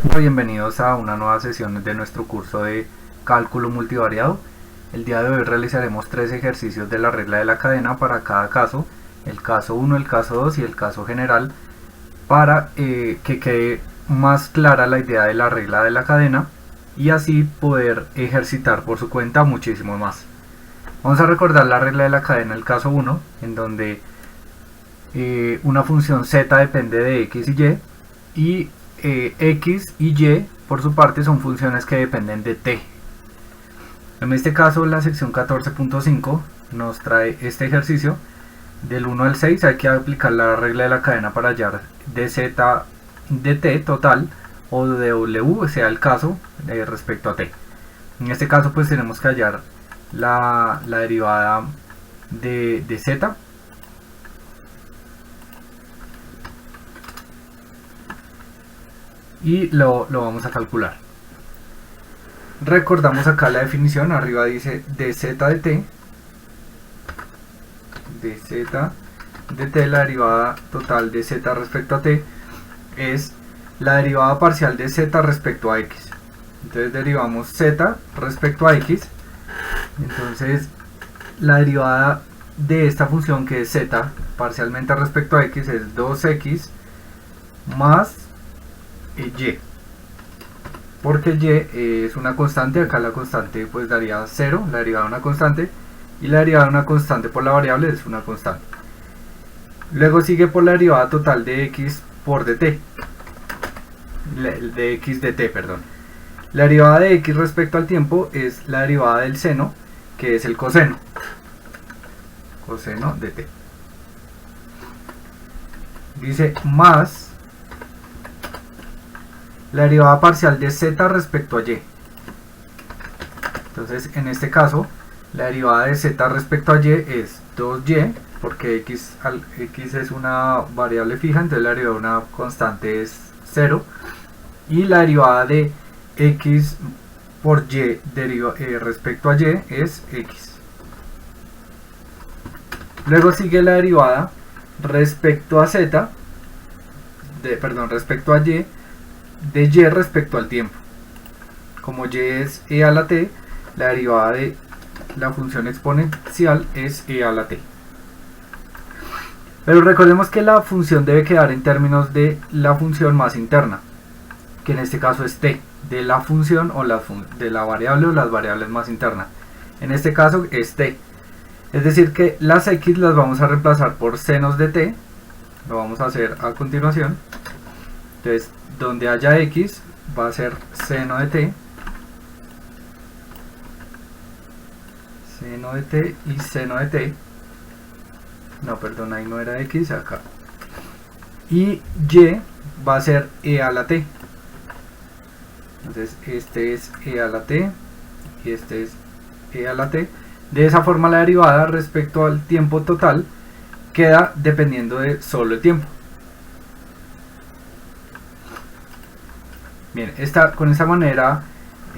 Bienvenidos a una nueva sesión de nuestro curso de cálculo multivariado. El día de hoy realizaremos 3 ejercicios de la regla de la cadena para cada caso, el caso 1, el caso 2 y el caso general, para que quede más clara la idea de la regla de la cadena y así poder ejercitar por su cuenta muchísimo más. Vamos a recordar la regla de la cadena del caso 1, en donde una función z depende de x y y x y y por su parte son funciones que dependen de t. En este caso la sección 14.5 nos trae este ejercicio. Del 1 al 6 hay que aplicar la regla de la cadena para hallar dz de t total o de w, sea el caso, respecto a t. En este caso pues tenemos que hallar la derivada de z. Y lo vamos a calcular. Recordamos acá la definición, arriba dice dz de t, la derivada total de z respecto a t es la derivada parcial de z respecto a x. Entonces derivamos z respecto a x, entonces la derivada de esta función que es z parcialmente respecto a x es 2x más y, porque y es una constante. Acá la constante pues daría 0, la derivada de una constante, y la derivada de una constante por la variable es una constante. Luego sigue por la derivada total de x por dt, de x dt, perdón. La derivada de x respecto al tiempo es la derivada del seno, que es el coseno de t. Dice más la derivada parcial de z respecto a y. Entonces en este caso la derivada de z respecto a y es 2y, porque x es una variable fija, entonces la derivada de una constante es 0, y la derivada de x por y respecto a y es x. Luego sigue la derivada respecto a respecto a y de y respecto al tiempo. Como y es e a la t, la derivada de la función exponencial es e a la t. Pero recordemos que la función debe quedar en términos de la función más interna, que en este caso es t, de la función o de la variable o las variables más internas. En este caso es t. Es decir que las x las vamos a reemplazar por senos de t. Lo vamos a hacer a continuación. Entonces, donde haya x va a ser seno de t y seno de t. No, perdón, ahí no era x, acá. Y y va a ser e a la t. Entonces este es e a la t y este es e a la t. De esa forma la derivada respecto al tiempo total queda dependiendo de solo el tiempo. Bien, con esta manera,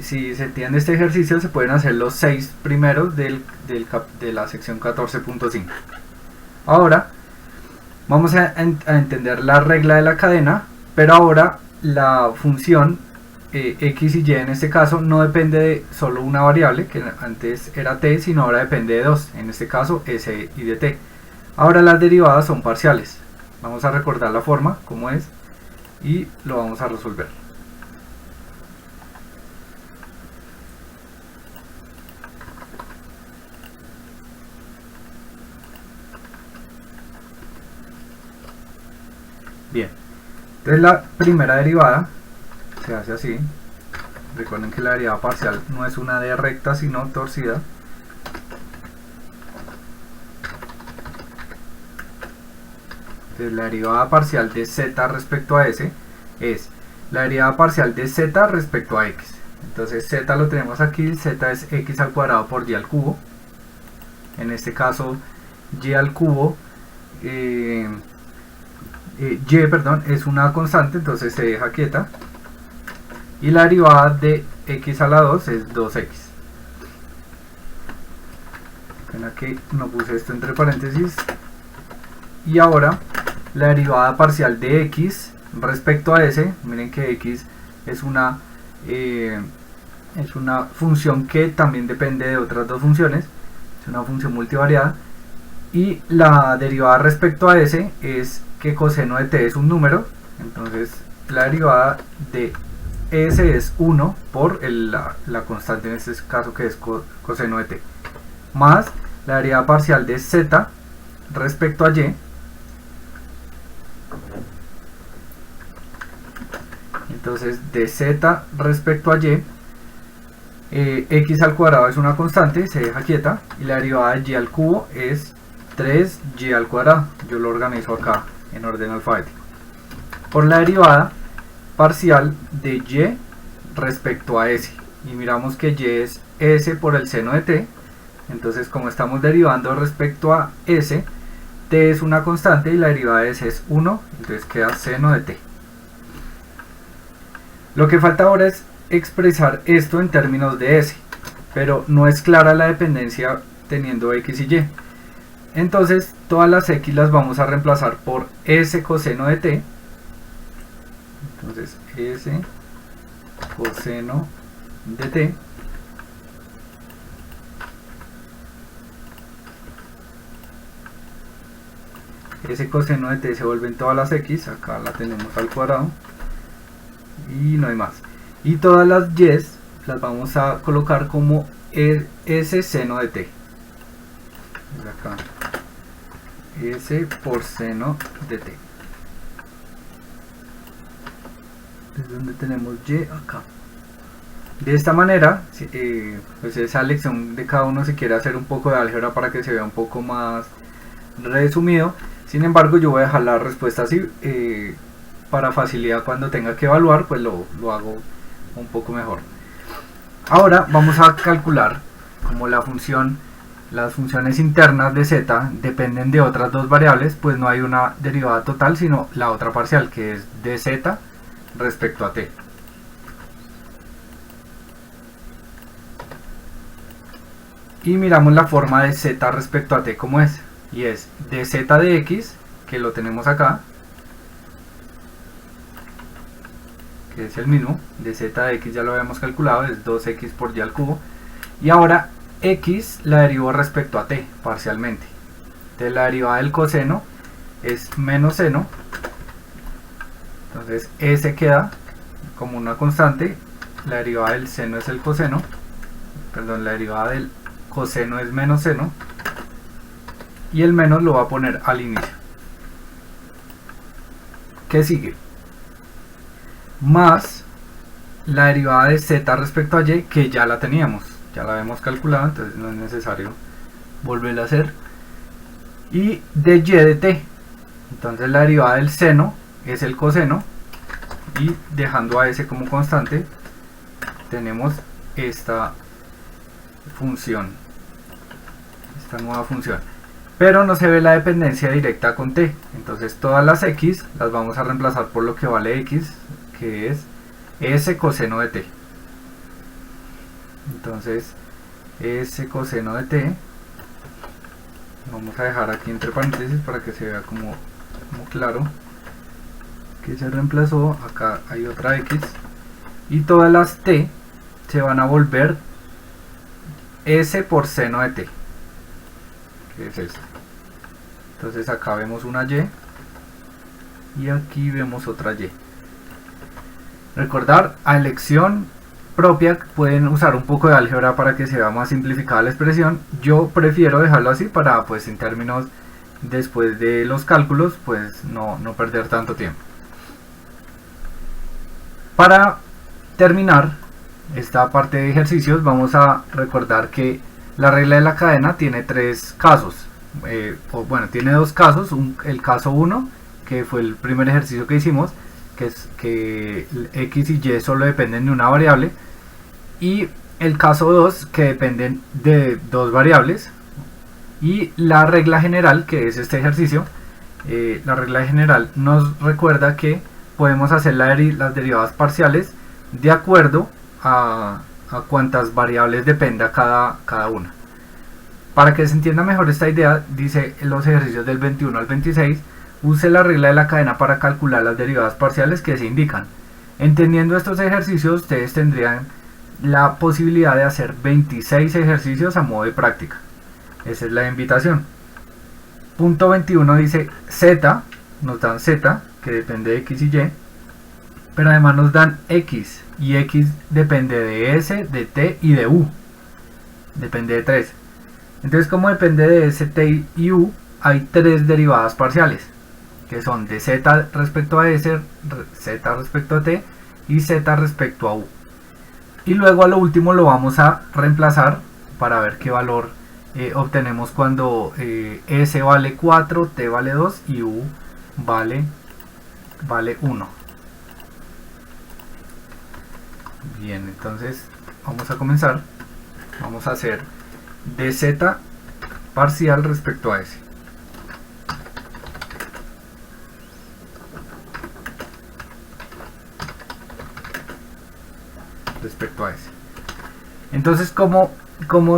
si se entiende este ejercicio, se pueden hacer los 6 primeros de la sección 14.5. Ahora vamos a entender la regla de la cadena, pero ahora la función x y y en este caso no depende de solo una variable, que antes era t, sino ahora depende de dos, en este caso s y de t. Ahora las derivadas son parciales. Vamos a recordar la forma, cómo es, y lo vamos a resolver. Bien, entonces la primera derivada se hace así. Recuerden que la derivada parcial no es una d recta sino torcida. Entonces la derivada parcial de z respecto a s es la derivada parcial de z respecto a x. Entonces z lo tenemos aquí, z es x al cuadrado por y al cubo. En este caso y al cubo es una constante, entonces se deja quieta, y la derivada de x a la 2 es 2x. Aquí no puse esto entre paréntesis. Y ahora la derivada parcial de x respecto a s, miren que x es una función que también depende de otras dos funciones, es una función multivariada, y la derivada respecto a s es que coseno de t es un número, entonces la derivada de s es 1 por la constante en este caso que es coseno de t, más la derivada parcial de z respecto a y, entonces de z respecto a y, x al cuadrado es una constante, se deja quieta, y la derivada de y al cubo es 3y al cuadrado, yo lo organizo acá en orden alfabético, por la derivada parcial de y respecto a s, y miramos que y es s por el seno de t, entonces como estamos derivando respecto a s, t es una constante y la derivada de s es 1, entonces queda seno de t. Lo que falta ahora es expresar esto en términos de s, pero no es clara la dependencia teniendo x y y. Entonces todas las x las vamos a reemplazar por s coseno de t, entonces s coseno de t, ese coseno de t se vuelven todas las x, acá la tenemos al cuadrado y no hay más, y todas las y las vamos a colocar como s seno de t, acá s por seno de t, es donde tenemos y acá. De esta manera, pues esa lección de cada uno se quiere hacer un poco de álgebra para que se vea un poco más resumido. Sin embargo, yo voy a dejar la respuesta así, para facilidad cuando tenga que evaluar, pues lo hago un poco mejor. Ahora vamos a calcular como las funciones internas de z dependen de otras dos variables, pues no hay una derivada total, sino la otra parcial, que es de z respecto a t. Y miramos la forma de z respecto a t como es, y es de z de x, que lo tenemos acá, que es el mismo, de z de x ya lo habíamos calculado, es 2x por y al cubo, y ahora x la derivo respecto a t parcialmente, de la derivada del coseno es menos seno, entonces s queda como una constante, la derivada del seno es el coseno, perdón, la derivada del coseno es menos seno, y el menos lo va a poner al inicio. ¿Qué sigue? Más la derivada de z respecto a y, que ya la teníamos, ya la habíamos calculado, entonces no es necesario volverla a hacer, y de y de t, entonces la derivada del seno es el coseno, y dejando a s como constante tenemos esta función, esta nueva función, pero no se ve la dependencia directa con t, entonces todas las x las vamos a reemplazar por lo que vale x, que es s coseno de t, entonces s coseno de t, vamos a dejar aquí entre paréntesis para que se vea como claro que se reemplazó, acá hay otra x, y todas las t se van a volver s por seno de t, que es esto. Entonces acá vemos una y aquí vemos otra y. Recordar, a elección propia pueden usar un poco de álgebra para que se vea más simplificada la expresión. Yo prefiero dejarlo así para, pues en términos después de los cálculos, pues no perder tanto tiempo. Para terminar esta parte de ejercicios, vamos a recordar que la regla de la cadena tiene tres casos, tiene dos casos, el caso 1, que fue el primer ejercicio que hicimos, que es que x y y solo dependen de una variable, y el caso 2, que dependen de dos variables, y la regla general, que es este ejercicio. La regla general nos recuerda que podemos hacer las derivadas parciales de acuerdo a cuántas variables dependa cada una. Para que se entienda mejor esta idea, dice en los ejercicios del 21 al 26, use la regla de la cadena para calcular las derivadas parciales que se indican. Entendiendo estos ejercicios, ustedes tendrían la posibilidad de hacer 26 ejercicios a modo de práctica. Esa es la invitación. Punto 21 dice z, nos dan z, que depende de x y y, pero además nos dan x, y x depende de s, de t y de u. Depende de 3. Entonces, como depende de s, t y u, hay 3 derivadas parciales, que son de z respecto a s, z respecto a t y z respecto a u. Y luego a lo último lo vamos a reemplazar para ver qué valor obtenemos cuando s vale 4, t vale 2 y u vale 1. Bien, entonces vamos a comenzar. Vamos a hacer dz parcial respecto a s. Respecto a s. Entonces, como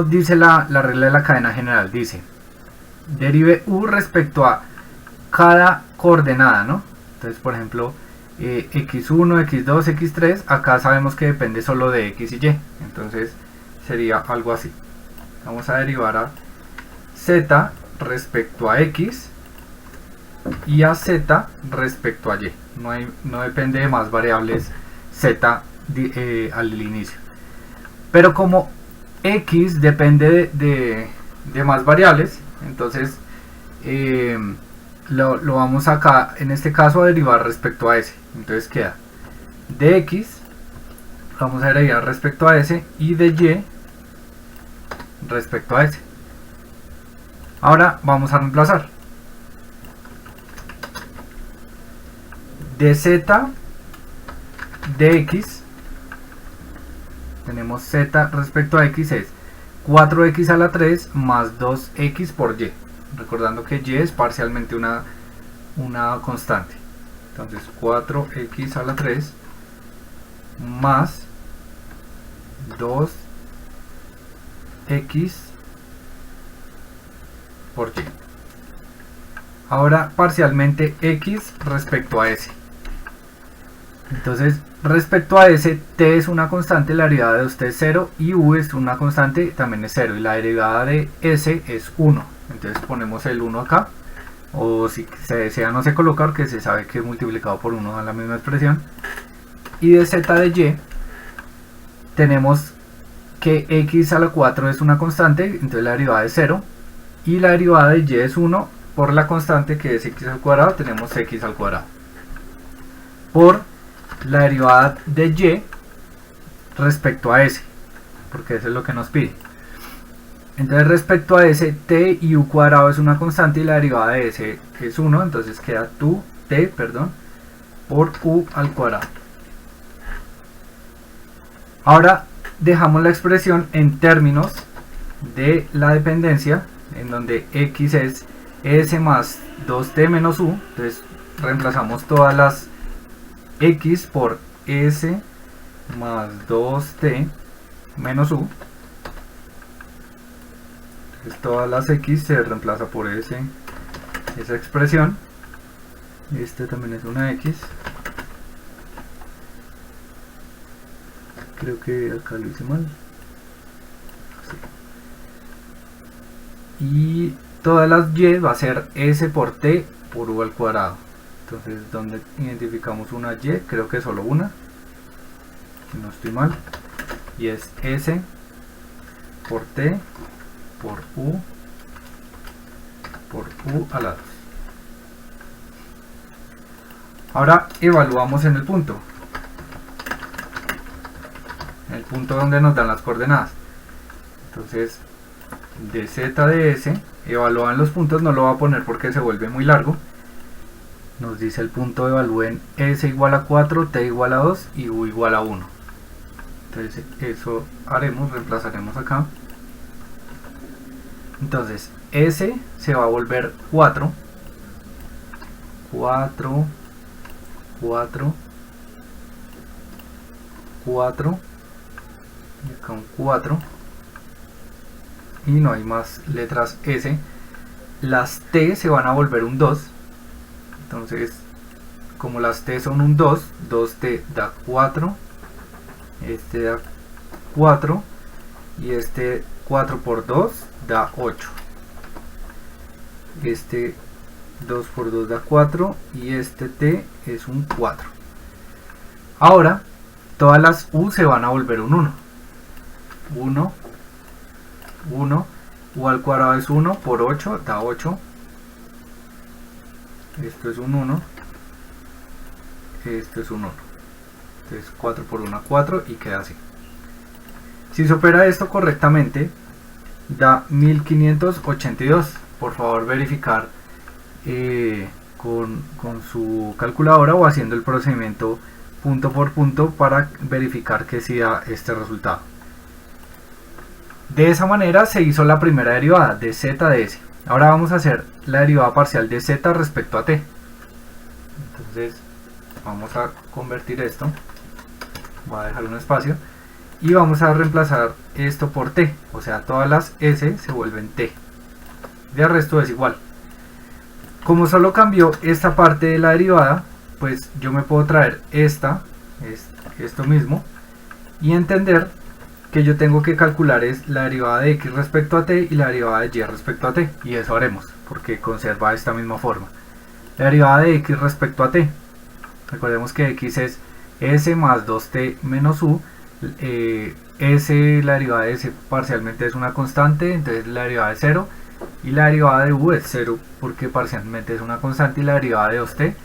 dice la regla de la cadena general, dice derive u respecto a cada coordenada, ¿no? Entonces, por ejemplo, x1, x2, x3, acá sabemos que depende solo de x y y, entonces sería algo así. Vamos a derivar a z respecto a x y a z respecto a y. No depende de más variables z al inicio. Pero como x depende de más variables, entonces lo vamos acá, en este caso, a derivar respecto a s. Entonces queda de x, vamos a derivar respecto a s, y de y respecto a s. Ahora vamos a reemplazar. De z de x, tenemos z respecto a x es 4x a la 3 más 2x por y, recordando que y es parcialmente una constante. Entonces 4x a la 3 más 2x por y. Ahora parcialmente x respecto a s. Entonces, respecto a s, t es una constante, la derivada de usted es 0, y u es una constante, también es 0, y la derivada de s es 1. Entonces ponemos el 1 acá, o si se desea no se coloca, porque se sabe que multiplicado por 1 da la misma expresión. Y de z de y, tenemos que x a la 4 es una constante, entonces la derivada es 0, y la derivada de y es 1, por la constante que es x al cuadrado, tenemos x al cuadrado. Por la derivada de y respecto a s, porque eso es lo que nos pide. Entonces, respecto a s, t y u cuadrado es una constante, y la derivada de s es 1, entonces queda t por u al cuadrado. Ahora dejamos la expresión en términos de la dependencia, en donde x es s más 2t menos u. Entonces reemplazamos todas las x por s más 2t menos u. Entonces todas las x se reemplaza por esa expresión. Este también es una x. Creo que acá lo hice mal. Sí. Y todas las y va a ser s por t por u al cuadrado. Entonces, ¿dónde identificamos una y? Creo que solo una, si no estoy mal, y es s por t por u a la 2. Ahora evaluamos en el punto donde nos dan las coordenadas. Entonces, de z de s, evalúan los puntos, no lo voy a poner porque se vuelve muy largo. Nos dice el punto, evalúen s igual a 4, t igual a 2 y u igual a 1. Entonces eso haremos, reemplazaremos acá. Entonces s se va a volver 4, 4, 4, 4, y acá un 4, y no hay más letras s. Las t se van a volver un 2. Entonces como las t son un 2, 2t da 4, este da 4 y este 4 por 2 da 8. Este 2 por 2 da 4 y este t es un 4. Ahora todas las u se van a volver un 1. 1, 1, u al cuadrado es 1 por 8 da 8. Esto es un 1. Esto es un 1. Entonces 4 por 1 4 y queda así. Si se opera esto correctamente da 1582. Por favor verificar con su calculadora o haciendo el procedimiento punto por punto para verificar que sí da este resultado. De esa manera se hizo la primera derivada de z de s. Ahora vamos a hacer la derivada parcial de z respecto a t. Entonces vamos a convertir esto, voy a dejar un espacio y vamos a reemplazar esto por t, o sea todas las s se vuelven t, de resto es igual. Como solo cambió esta parte de la derivada, pues yo me puedo traer esto mismo y entender que yo tengo que calcular es la derivada de x respecto a t y la derivada de y respecto a t, y eso haremos porque conserva esta misma forma. La derivada de x respecto a t, recordemos que x es s más 2t menos u, la derivada de s parcialmente es una constante, entonces la derivada es 0, y la derivada de u es 0 porque parcialmente es una constante, y la derivada de 2t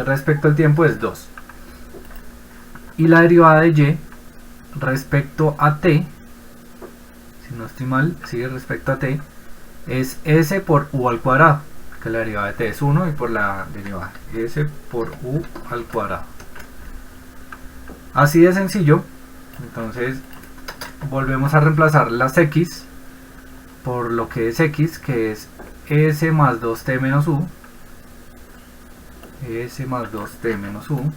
respecto al tiempo es 2. Y la derivada de y respecto a t, si no estoy mal, sí, respecto a t, es s por u al cuadrado, que la derivada de t es 1 y por la derivada s por u al cuadrado. Así de sencillo. Entonces volvemos a reemplazar las x por lo que es x, que es s más 2t menos u, s más 2t menos u.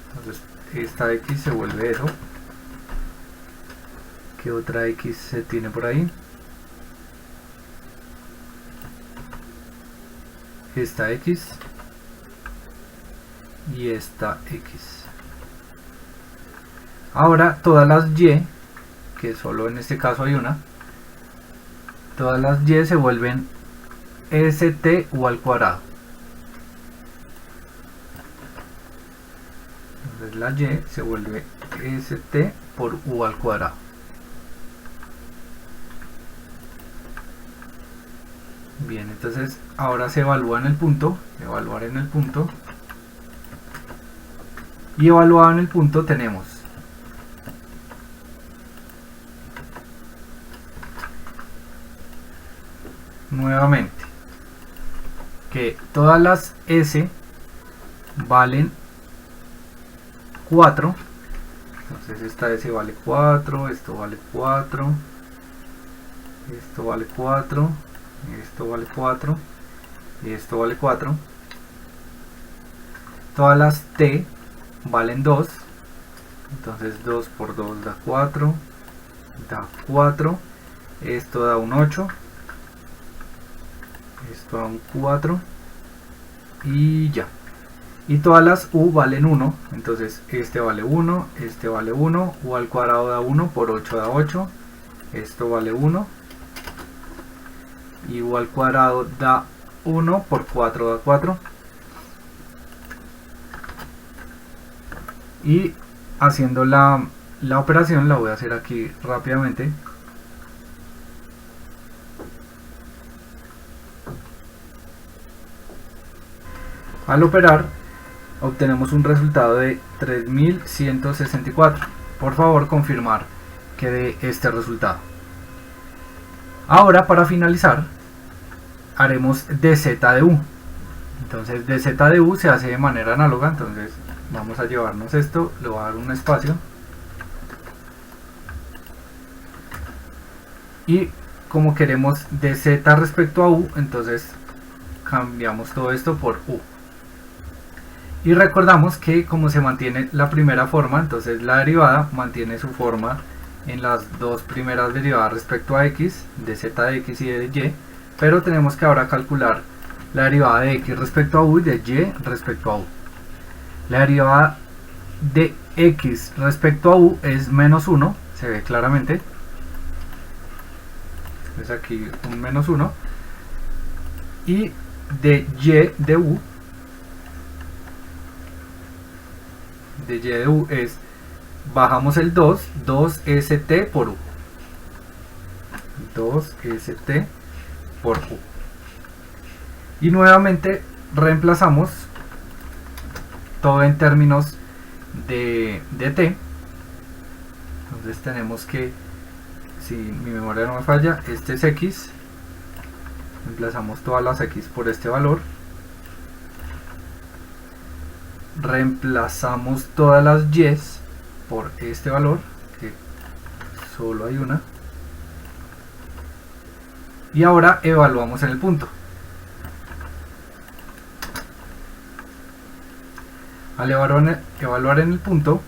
Entonces esta x se vuelve eso. ¿Qué otra x se tiene por ahí? Esta x y esta x. Ahora todas las y, que solo en este caso hay una, todas las y se vuelven st u al cuadrado. Entonces la y se vuelve st por u al cuadrado. Bien, entonces ahora se evalúa en el punto, evaluar en el punto, y evaluado en el punto tenemos nuevamente que todas las s valen 4, entonces esta s vale 4, esto vale 4, esto vale 4, esto vale 4 y esto vale 4. Todas las t valen 2, entonces 2 por 2 da 4, esto da un 8, esto da un 4 y ya. Y todas las u valen 1, entonces este vale 1, este vale 1, u al cuadrado da 1, por 8 da 8, esto vale 1, y u al cuadrado da 1, por 4 da 4. Y haciendo la operación, la voy a hacer aquí rápidamente. Al operar obtenemos un resultado de 3164. Por favor confirmar que dé este resultado. Ahora para finalizar haremos dz de u. Entonces dz de u se hace de manera análoga, entonces vamos a llevarnos esto, le voy a dar un espacio y como queremos dz respecto a u, entonces cambiamos todo esto por u. Y recordamos que como se mantiene la primera forma, entonces la derivada mantiene su forma en las dos primeras derivadas respecto a x, de z de x y de y, pero tenemos que ahora calcular la derivada de x respecto a u y de y respecto a u. La derivada de x respecto a u es menos 1, se ve claramente. Es aquí un menos 1. Y de y de u, es, bajamos el 2st por u. 2st por u. Y nuevamente reemplazamos todo en términos de t. Entonces tenemos que, si mi memoria no me falla, este es x. Reemplazamos todas las x por este valor. Reemplazamos todas las y por este valor, que solo hay una. Y ahora evaluamos en el punto. Al evaluar en el punto,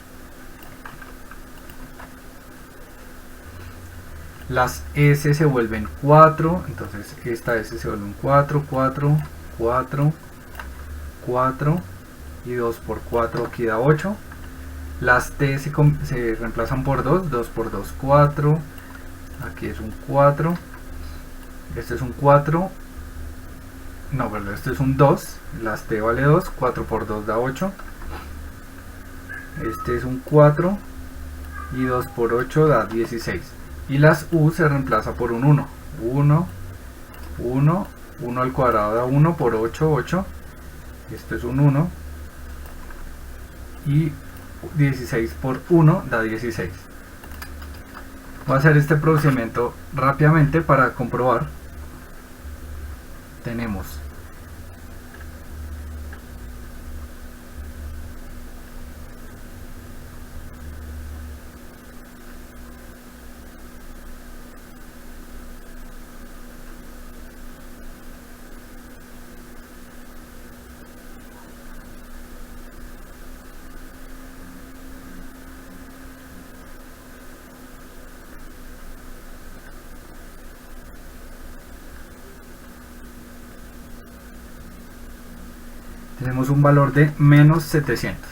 las s se vuelven 4, entonces esta s se vuelve un 4, 4, 4, 4 y 2 por 4 aquí da 8. Las t se reemplazan por 2, 2 por 2, 4, aquí es un 4, este es un 4, no, perdón, este es un 2, las t vale 2, 4 por 2 da 8, este es un 4 y 2 por 8 da 16. Y las u se reemplaza por un 1. 1, 1, 1 al cuadrado da 1 por 8, 8. Esto es un 1. Y 16 por 1 da 16. Voy a hacer este procedimiento rápidamente para comprobar. Tenemos un valor de menos 700.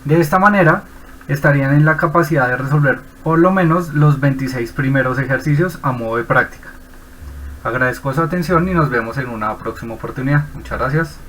De esta manera estarían en la capacidad de resolver por lo menos los 26 primeros ejercicios a modo de práctica. Agradezco su atención y nos vemos en una próxima oportunidad. Muchas gracias.